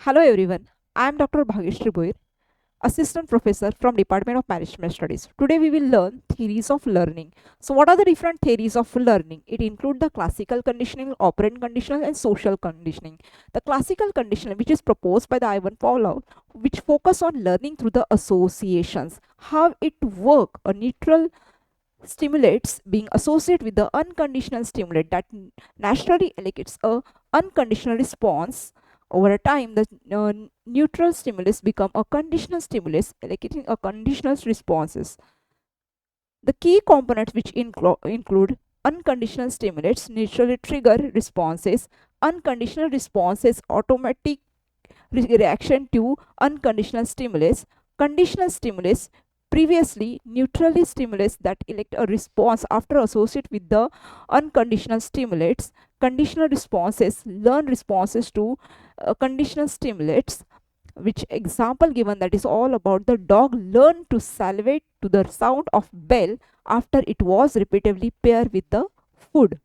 Hello everyone, I am Dr. Bhagyashree Bhoir, Assistant Professor from Department of Management Studies. Today we will learn theories of learning. So what are the different theories of learning? It includes the classical conditioning, operant conditional and social conditioning. The classical conditioning, which is proposed by the Ivan Pavlov, which focus on learning through the associations, how it work. A neutral stimulates being associated with the unconditional stimulate that naturally elicits a unconditional response. Over a time the neutral stimulus become a conditional stimulus eliciting a conditional responses. The key components which include unconditional stimulates naturally trigger responses, unconditional responses automatic reaction to unconditional stimulus, conditional stimulus previously neutrally stimulus that elect a response after associate with the unconditional stimulates, conditional responses learn responses to conditional stimulates, which example given that is all about the dog learned to salivate to the sound of bell after it was repeatedly paired with the food.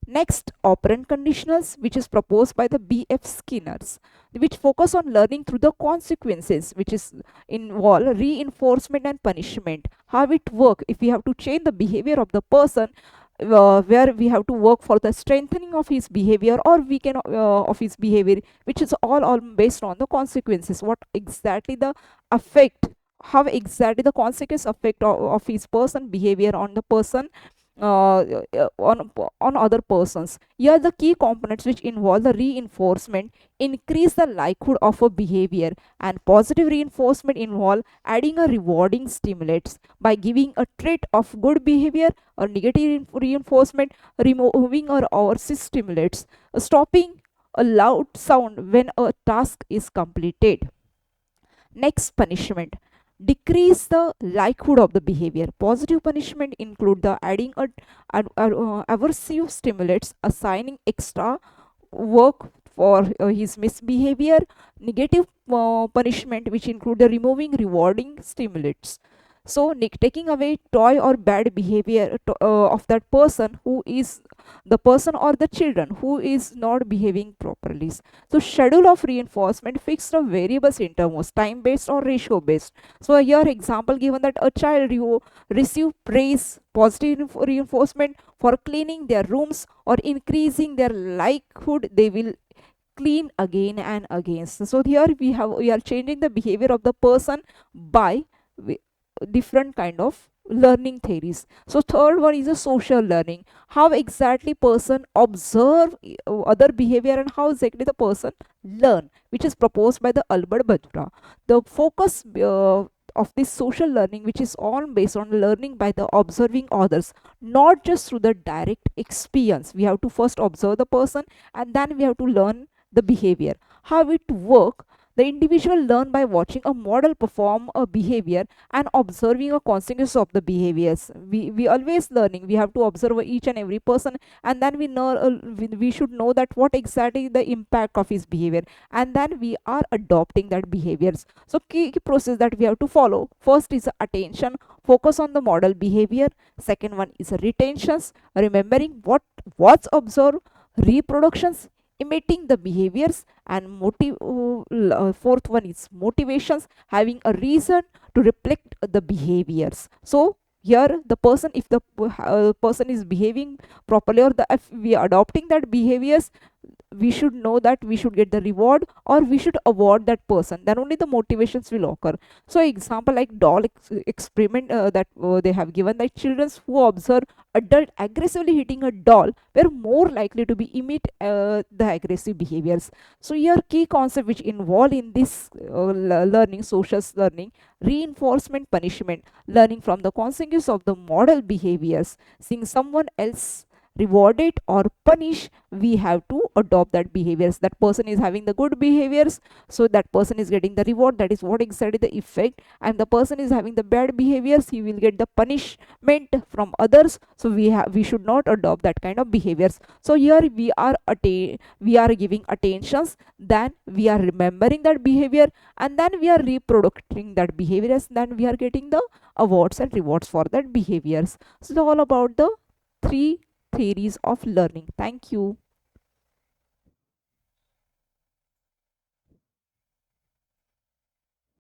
Next, operant conditionals, which is proposed by the B.F. Skinners, which focus on learning through the consequences, which is involve reinforcement and punishment. How it work? If we have to change the behavior of the person, where we have to work for the strengthening of his behavior or weaken of his behavior, which is all based on the consequences. What exactly the effect? How exactly the consequence effect of his person behavior on the person, on other persons. Here the key components which involve the reinforcement increase the likelihood of a behavior, and positive reinforcement involve adding a rewarding stimulates by giving a trait of good behavior, or negative reinforcement removing or aversive stimulates, stopping a loud sound when a task is completed. Next, punishment decrease the likelihood of the behavior. Positive punishment include the adding a aversive stimulates, assigning extra work for his misbehavior. Negative punishment, which include the removing rewarding stimulates. So taking away toy or bad behavior of that person, who is the person or the children who is not behaving properly. So schedule of reinforcement fixed a variables in terms time based or ratio based. So here example given that a child who receive praise, positive reinforcement for cleaning their rooms or increasing their likelihood they will clean again and again. So here we are changing the behavior of the person by different kind of learning theories. So third one is a social learning, how exactly person observe other behavior and how exactly the person learn, which is proposed by the Albert Bandura. The focus of this social learning, which is all based on learning by the observing others, not just through the direct experience. We have to first observe the person and then we have to learn the behavior, how it work. The individual learn by watching a model perform a behavior and observing a consequence of the behaviors. We always learning. We have to observe each and every person, and then we know we should know that what exactly the impact of his behavior, and then we are adopting that behaviors. So key process that we have to follow. First is attention, focus on the model behavior. Second one is retentions, remembering what was observed. Reproductions, imitating the behaviors, and fourth one is motivations, having a reason to reflect the behaviors. So here the person, if the person is behaving properly, or the if we are adopting that behaviors, we should know that we should get the reward or we should award that person, then only the motivations will occur. So example like doll experiment that they have given, that children who observe adult aggressively hitting a doll were more likely to be emit the aggressive behaviors. So here key concept which involved in this learning, social learning: reinforcement, punishment, learning from the consequences of the model behaviors. Seeing someone else rewarded or punished, we have to adopt that behaviors. That person is having the good behaviors, so that person is getting the reward, that is what exactly the effect. And the person is having the bad behaviors, he will get the punishment from others. So we should not adopt that kind of behaviors. So here we are giving attentions, then we are remembering that behavior, and then we are reproducing that behaviors, then we are getting the awards and rewards for that behaviors. So it's all about the three theories of learning. Thank you.